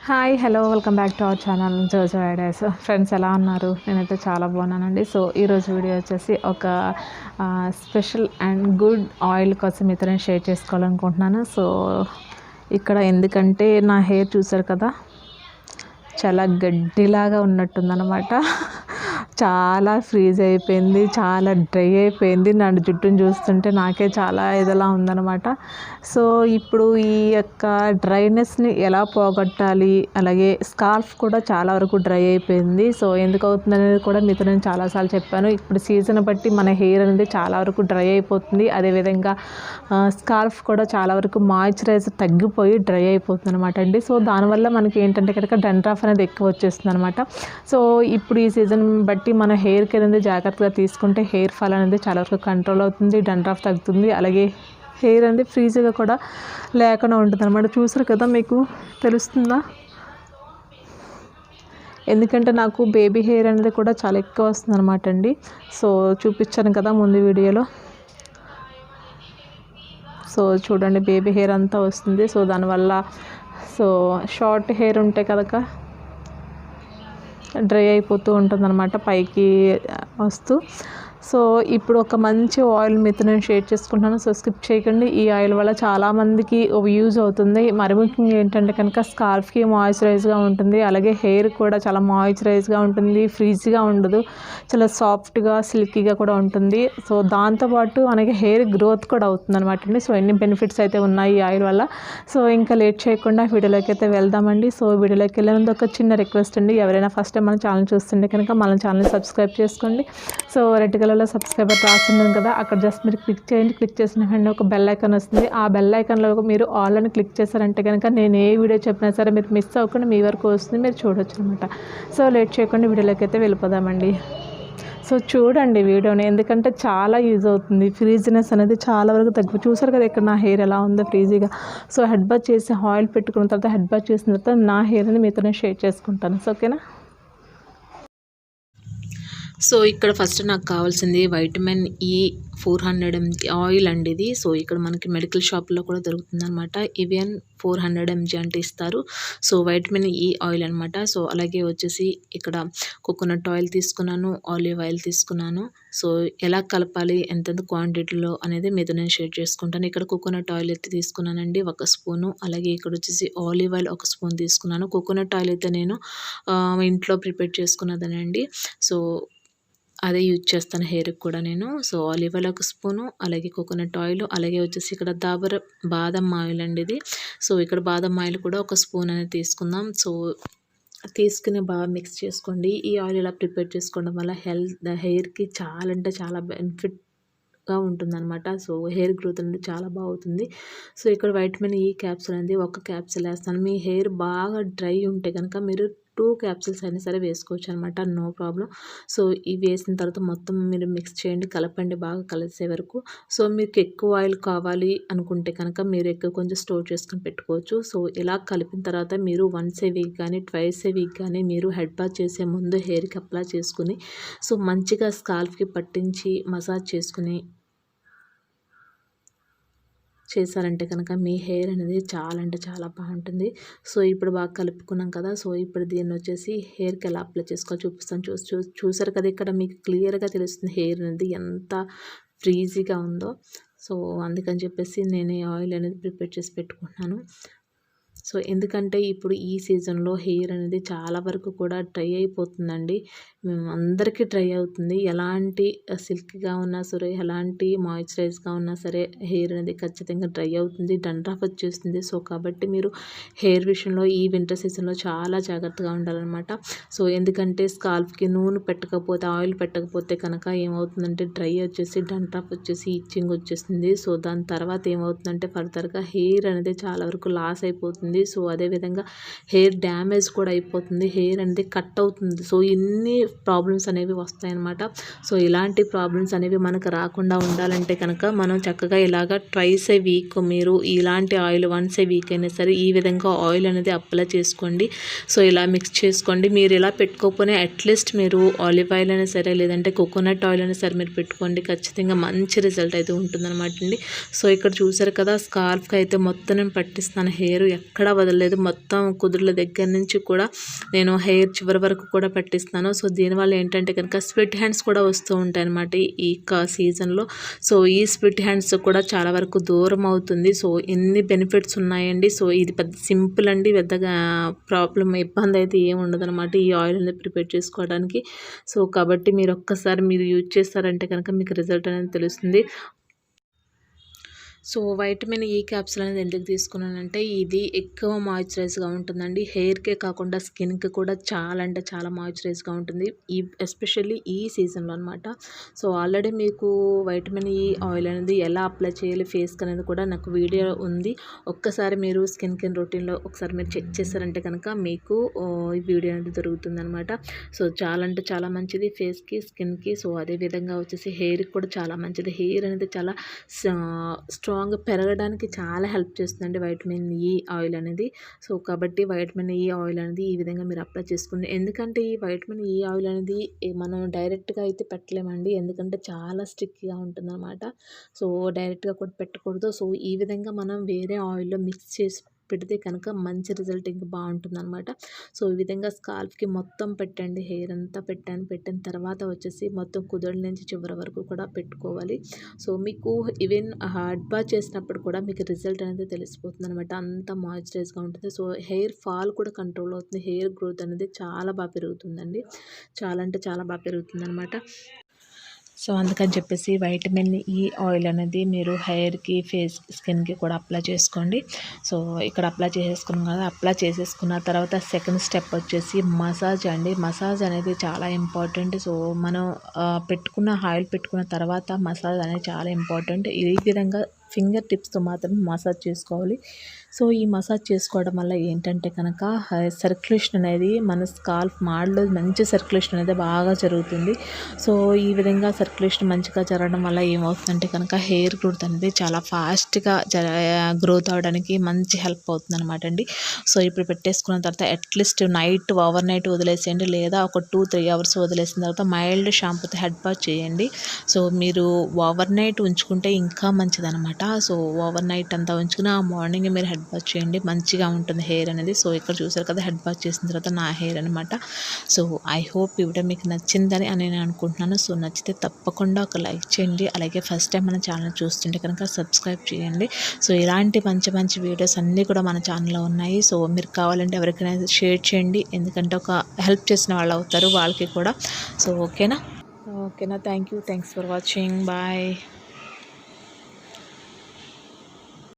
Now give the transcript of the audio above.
Hi hello welcome back to our channel Jojo Ideas. Friends ఎలా ఉన్నారు? నేనైతే చాలా బాగున్నానండి. సో ఈరోజు వీడియో వచ్చేసి ఒక స్పెషల్ అండ్ గుడ్ ఆయిల్ కోసం మీతో నేను షేర్ చేసుకోవాలనుకుంటున్నాను. సో ఇక్కడ ఎందుకంటే నా హెయిర్ చూసారు కదా, చాలా గడ్డిలాగా ఉన్నట్టుందన్నమాట. చాలా ఫ్రీజ్ అయిపోయింది, చాలా డ్రై అయిపోయింది. నా జుట్టును చూస్తుంటే నాకే చాలా ఇదిలా ఉందన్నమాట. సో ఇప్పుడు ఈ యొక్క డ్రైనెస్ని ఎలా పోగొట్టాలి, అలాగే స్కాల్ఫ్ కూడా చాలా వరకు డ్రై అయిపోయింది. సో ఎందుకు అవుతుంది అనేది కూడా మీతో నేను చాలాసార్లు చెప్పాను. ఇప్పుడు సీజన్ బట్టి మన హెయిర్ అనేది చాలా వరకు డ్రై అయిపోతుంది. అదేవిధంగా స్కాల్ఫ్ కూడా చాలా వరకు మాయిశ్చరైజర్ తగ్గిపోయి డ్రై అయిపోతుంది అనమాట అండి. సో దానివల్ల మనకి ఏంటంటే కనుక డండ్రాఫ్ అనేది ఎక్కువ వచ్చేస్తుంది అనమాట. సో ఇప్పుడు ఈ సీజన్ బట్టి మన హెయిర్ కేర్ అనేది జాగ్రత్తగా తీసుకుంటే హెయిర్ ఫాల్ అనేది చాలా వరకు కంట్రోల్ అవుతుంది, డండ్రాఫ్ తగ్గుతుంది, అలాగే హెయిర్ అనేది ఫ్రీజీగా కూడా లేకుండా ఉంటుంది అనమాట. చూసారు కదా, మీకు తెలుస్తుందా? ఎందుకంటే నాకు బేబీ హెయిర్ అనేది కూడా చాలా ఎక్కువ వస్తుంది అనమాట అండి. సో చూపించాను కదా ముందు వీడియోలో. సో చూడండి, బేబీ హెయిర్ అంతా వస్తుంది. సో దానివల్ల సో షార్ట్ హెయిర్ ఉంటే కనుక డ్రై అయిపోతూ ఉంటుందన్నమాట, పైకి వస్తూ. సో ఇప్పుడు ఒక మంచి ఆయిల్ మీతో నేను షేర్ చేసుకుంటున్నాను. సో స్కిప్ చేయకండి. ఈ ఆయిల్ వల్ల చాలామందికి యూజ్ అవుతుంది. మరి ముఖ్యంగా ఏంటంటే కనుక స్కాల్ఫ్కి మాయిశ్చరైజ్గా ఉంటుంది, అలాగే హెయిర్ కూడా చాలా మాయిశ్చరైజ్గా ఉంటుంది, ఫ్రీజ్గా ఉండదు, చాలా సాఫ్ట్గా సిల్కీగా కూడా ఉంటుంది. సో దాంతోపాటు మనకి హెయిర్ గ్రోత్ కూడా అవుతుంది అనమాట అండి. సో ఎన్ని బెనిఫిట్స్ అయితే ఉన్నాయి ఈ ఆయిల్ వల్ల. సో ఇంకా లేట్ చేయకుండా వీడియోలోకి అయితే వెళ్దామండి. సో వీడియోలోకి వెళ్ళే ముందు ఒక చిన్న రిక్వెస్ట్ అండి, ఎవరైనా ఫస్ట్ టైం మన ఛానల్ చూస్తుంటే కనుక మన ఛానల్ సబ్స్క్రైబ్ చేసుకోండి. సో రెడ్ కలర్లో సబ్స్క్రైబర్ రాస్తున్నాను కదా, అక్కడ జస్ట్ మీరు క్లిక్ చేయండి. క్లిక్ చేసిన వెంటనే ఒక బెల్ ఐకాన్ వస్తుంది. ఆ బెల్ ఐకాన్లో మీరు ఆల్ అని క్లిక్ చేశారంటే కనుక నేను ఏ వీడియో చెప్పినా సరే మీరు మిస్ అవ్వకుండా మీ వరకు వస్తుంది, మీరు చూడొచ్చు అనమాట. సో లేట్ చేయకుండా వీడియోలోకి అయితే వెళ్ళిపోదామండి. సో చూడండి వీడియోని, ఎందుకంటే చాలా యూజ్ అవుతుంది. ఫ్రీజినెస్ అనేది చాలా వరకు తగ్గు. చూసారు కదా ఇక్కడ నా హెయిర్ ఎలా ఉందో ఫ్రీజీగా. సో హెడ్ బాత్ చేసి ఆయిల్ పెట్టుకున్న తర్వాత, హెడ్ బాత్ చేసిన తర్వాత నా హెయిర్ని మీతోనే షేర్ చేసుకుంటాను. సో ఓకేనా? సో ఇక్కడ ఫస్ట్ నాకు కావాల్సింది వైటమిన్ ఈ 400 mg ఆయిల్ అండి ఇది. సో ఇక్కడ మనకి మెడికల్ షాప్లో కూడా దొరుకుతుంది అనమాట. ఈవెన్ 400 mg అంటే ఇస్తారు. సో వైటమిన్ ఈ ఆయిల్ అనమాట. సో అలాగే వచ్చేసి ఇక్కడ కోకోనట్ ఆయిల్ తీసుకున్నాను, ఆలివ్ ఆయిల్ తీసుకున్నాను. సో ఎలా కలపాలి, ఎంతెంత క్వాంటిటీలో అనేది మీతో నేను షేర్ చేసుకుంటాను. ఇక్కడ కోకోనట్ ఆయిల్ అయితే తీసుకున్నానండి 1 స్పూను, అలాగే ఇక్కడ వచ్చేసి ఆలివ్ ఆయిల్ 1 స్పూన్ తీసుకున్నాను. కోకోనట్ ఆయిల్ అయితే నేను ఇంట్లో ప్రిపేర్ చేసుకున్నదనండి. సో అదే యూజ్ చేస్తాను హెయిర్కి కూడా నేను. సో ఆలివ్ ఆయిల్ 1 స్పూను, అలాగే కోకోనట్ ఆయిల్, అలాగే వచ్చేసి ఇక్కడ బాదం ఆయిల్ అండి ఇది. సో ఇక్కడ బాదం ఆయిల్ కూడా 1 స్పూన్ అనేది తీసుకుందాం. సో తీసుకుని బాగా మిక్స్ చేసుకోండి. ఈ ఆయిల్ ఇలా ప్రిపేర్ చేసుకోవడం వల్ల హెయిర్కి చాలా అంటే చాలా బెనిఫిట్గా ఉంటుందన్నమాట. సో హెయిర్ గ్రోత్ అనేది చాలా బాగుంటుంది. సో ఇక్కడ వైటమిన్ ఈ క్యాప్సూల్ అనేది 1 క్యాప్సూల్ వేస్తాను. మీ హెయిర్ బాగా డ్రై ఉంటే కనుక మీరు 2 క్యాప్సూల్స్ అయినా సరే వేసుకోవచ్చు అనమాట, నో ప్రాబ్లం. సో ఇవి వేసిన తర్వాత మొత్తం మీరు మిక్స్ చేయండి, కలపండి బాగా కలిసే వరకు. సో మీకు ఎక్కువ ఆయిల్ కావాలి అనుకుంటే కనుక మీరు ఎక్కువ కొంచెం స్టోర్ చేసుకుని పెట్టుకోవచ్చు. సో ఇలా కలిపిన తర్వాత మీరు వన్స్ ఏ వీక్ కానీ ట్వైస్ ఏ వీక్ కానీ మీరు హెడ్ బాత్ చేసే ముందు హెయిర్కి అప్లై చేసుకుని, సో మంచిగా స్కాల్ఫ్కి పట్టించి మసాజ్ చేసుకుని చేశారంటే కనుక మీ హెయిర్ అనేది చాలా అంటే చాలా బాగుంటుంది. సో ఇప్పుడు బాగా కలుపుకున్నాం కదా. సో ఇప్పుడు దీన్ని వచ్చేసి హెయిర్కి ఎలా అప్లై చేసుకోవాలో చూపిస్తాను. చూసారు కదా, ఇక్కడ మీకు క్లియర్గా తెలుస్తుంది హెయిర్ అనేది ఎంత ఫ్రీజీగా ఉందో. సో అందుకని చెప్పేసి నేను ఈ ఆయిల్ అనేది ప్రిపేర్ చేసి పెట్టుకుంటున్నాను. సో ఎందుకంటే ఇప్పుడు ఈ సీజన్లో హెయిర్ అనేది చాలా వరకు కూడా డ్రై అయిపోతుందండి. అందరికీ డ్రై అవుతుంది. ఎలాంటి సిల్క్గా ఉన్నా సరే, ఎలాంటి మాయిశ్చరైజ్గా ఉన్నా సరే హెయిర్ అనేది ఖచ్చితంగా డ్రై అవుతుంది, డండ్రాఫ్ వచ్చేస్తుంది. సో కాబట్టి మీరు హెయిర్ విషయంలో ఈ వింటర్ సీజన్లో చాలా జాగ్రత్తగా ఉండాలన్నమాట. సో ఎందుకంటే స్కాల్ఫ్కి నూనె పెట్టకపోతే, ఆయిల్ పెట్టకపోతే కనుక ఏమవుతుందంటే డ్రై వచ్చేసి డండ్రాఫ్ వచ్చేసి ఇచ్చింగ్ వచ్చేస్తుంది. సో దాని తర్వాత ఏమవుతుందంటే ఫర్దర్గా హెయిర్ అనేది చాలా వరకు లాస్ అయిపోతుంది. సో అదేవిధంగా హెయిర్ డ్యామేజ్ కూడా అయిపోతుంది, హెయిర్ అనేది కట్ అవుతుంది. సో ఇన్ని ప్రాబ్లమ్స్ అనేవి వస్తాయన్నమాట. సో ఇలాంటి ప్రాబ్లమ్స్ అనేవి మనకు రాకుండా ఉండాలంటే కనుక మనం చక్కగా ఇలాగ ట్వైస్ ఏ వీక్ మీరు ఇలాంటి ఆయిల్ వన్స్ ఏ వీక్ అయినా సరే ఈ విధంగా ఆయిల్ అనేది అప్లై చేసుకోండి. సో ఇలా మిక్స్ చేసుకోండి. మీరు ఇలా పెట్టుకోకపోయినా అట్లీస్ట్ మీరు ఆలివ్ ఆయిల్ అయినా సరే, లేదంటే కోకోనట్ ఆయిల్ అయినా సరే మీరు పెట్టుకోండి, ఖచ్చితంగా మంచి రిజల్ట్ అయితే ఉంటుందన్నమాట అండి. సో ఇక్కడ చూసారు కదా, స్కార్ఫ్కి అయితే మొత్తం నేను పట్టిస్తాను. హెయిర్ ఎక్కడ ఎక్కడా వదలలేదు. మొత్తం కుదుర్ల దగ్గర నుంచి కూడా నేను హెయిర్ చివరి వరకు కూడా పెట్టిస్తాను. సో దీనివల్ల ఏంటంటే కనుక స్వెట్ హ్యాండ్స్ కూడా వస్తూ ఉంటాయి అన్నమాట ఈ సీజన్లో. సో ఈ స్వెట్ హ్యాండ్స్ కూడా చాలా వరకు దూరం అవుతుంది. సో ఎన్ని బెనిఫిట్స్ ఉన్నాయండి. సో ఇది పెద్ద సింపుల్ అండి, పెద్దగా ఇబ్బంది అయితే ఏమి ఉండదన్నమాట ఈ ఆయిల్ అనేది ప్రిపేర్ చేసుకోవడానికి. సో కాబట్టి మీరు ఒక్కసారి మీరు యూజ్ చేస్తారంటే కనుక మీకు రిజల్ట్ అనేది తెలుస్తుంది. సో వైటమిన్ ఈ క్యాప్సూల్ అనేది ఎందుకు తీసుకున్నానంటే ఇది ఎక్కువ మాయిశ్చరైజ్గా ఉంటుందండి. హెయిర్కే కాకుండా స్కిన్కి కూడా చాలా అంటే చాలా మాయిశ్చరైజ్గా ఉంటుంది ఎస్పెషల్లీ ఈ సీజన్లో అనమాట. సో ఆల్రెడీ మీకు వైటమిన్ ఈ ఆయిల్ అనేది ఎలా అప్లై చేయాలి ఫేస్కి అనేది కూడా నాకు వీడియో ఉంది. ఒక్కసారి మీరు స్కిన్ కేర్ రొటీన్లో ఒకసారి మీరు చెక్ చేశారంటే కనుక మీకు ఈ వీడియో అనేది దొరుకుతుంది అనమాట. సో చాలా అంటే చాలా మంచిది ఫేస్కి, స్కిన్కి. సో అదేవిధంగా వచ్చేసి హెయిర్కి కూడా చాలా మంచిది. హెయిర్ అనేది చాలా స్ట్రాంగ్గా పెరగడానికి చాలా హెల్ప్ చేస్తుందండి వైటమిన్ ఈ ఆయిల్ అనేది. సో కాబట్టి వైటమిన్ ఈ ఆయిల్ అనేది ఈ విధంగా మీరు అప్లై చేసుకోండి. ఎందుకంటే ఈ వైటమిన్ ఈ ఆయిల్ అనేది మనం డైరెక్ట్గా అయితే పెట్టలేమండి, ఎందుకంటే చాలా స్టిక్గా ఉంటుందన్నమాట. సో డైరెక్ట్గా కూడా పెట్టకూడదు. సో ఈ విధంగా మనం వేరే ఆయిల్లో మిక్స్ చేసి పెడితే కనుక మంచి రిజల్ట్ ఇంకా బాగుంటుందన్నమాట. సో ఈ విధంగా స్కాల్ఫ్కి మొత్తం పెట్టండి, హెయిర్ అంతా పెట్టిన తర్వాత వచ్చేసి మొత్తం కుదళ్ళ నుంచి చివరి వరకు కూడా పెట్టుకోవాలి. సో మీకు ఈవెన్ హెడ్ బాత్ చేసినప్పుడు కూడా మీకు రిజల్ట్ అనేది తెలిసిపోతుంది అనమాట. అంత మాయిశ్చరైజ్గా ఉంటుంది. సో హెయిర్ ఫాల్ కూడా కంట్రోల్ అవుతుంది. హెయిర్ గ్రోత్ అనేది చాలా బాగా పెరుగుతుందండి, చాలా అంటే చాలా బాగా పెరుగుతుంది అనమాట. సో అందుకని చెప్పేసి వైటమిన్ ఈ ఆయిల్ అనేది మీరు హెయిర్కి, ఫేస్, స్కిన్కి కూడా అప్లై చేసుకోండి. సో ఇక్కడ అప్లై చేసేసుకున్నాం కదా, అప్లై చేసేసుకున్న తర్వాత సెకండ్ స్టెప్ వచ్చేసి మసాజ్ అండి. మసాజ్ అనేది చాలా ఇంపార్టెంట్. సో మనం ఆయిల్ పెట్టుకున్న తర్వాత మసాజ్ అనేది చాలా ఇంపార్టెంట్. ఈ విధంగా ఫింగర్ టిప్స్తో మాత్రమే మసాజ్ చేసుకోవాలి. సో ఈ మసాజ్ చేసుకోవడం వల్ల ఏంటంటే కనుక సర్క్యులేషన్ అనేది మన స్కాల్ఫ్ మాడలో మంచి సర్క్యులేషన్ అనేది బాగా జరుగుతుంది. సో ఈ విధంగా సర్క్యులేషన్ మంచిగా జరగడం వల్ల ఏమవుతుందంటే కనుక హెయిర్ గ్రోత్ అనేది చాలా ఫాస్ట్గా గ్రోత్ అవడానికి మంచి హెల్ప్ అవుతుంది అనమాట అండి. సో ఇప్పుడు పెట్టేసుకున్న తర్వాత అట్లీస్ట్ ఓవర్ నైట్ వదిలేసేయండి, లేదా ఒక 2-3 అవర్స్ వదిలేసిన తర్వాత మైల్డ్ షాంపూతో హెడ్ బాత్ చేయండి. సో మీరు ఓవర్ నైట్ ఉంచుకుంటే ఇంకా మంచిది అనమాట. సో ఓవర్ నైట్ అంతా ఉంచుకుని ఆ మార్నింగ్ మీరు హెడ్ బాత్ చేయండి, మంచిగా ఉంటుంది హెయిర్ అనేది. సో ఇక్కడ చూసారు కదా, హెడ్ బాత్ చేసిన తర్వాత నా హెయిర్ అనమాట. సో ఐ హోప్ ఈ వీడియో మీకు నచ్చిందని నేను అనుకుంటున్నాను. సో నచ్చితే తప్పకుండా ఒక లైక్ చేయండి. అలాగే ఫస్ట్ టైం మన ఛానల్ చూస్తుంటే కనుక సబ్స్క్రైబ్ చేయండి. సో ఇలాంటి మంచి మంచి వీడియోస్ అన్నీ కూడా మన ఛానల్లో ఉన్నాయి. సో మీరు కావాలంటే ఎవరికైనా షేర్ చేయండి, ఎందుకంటే ఒక హెల్ప్ చేసిన వాళ్ళు అవుతారు వాళ్ళకి కూడా. సో ఓకేనా. Thanks for watching. బాయ్.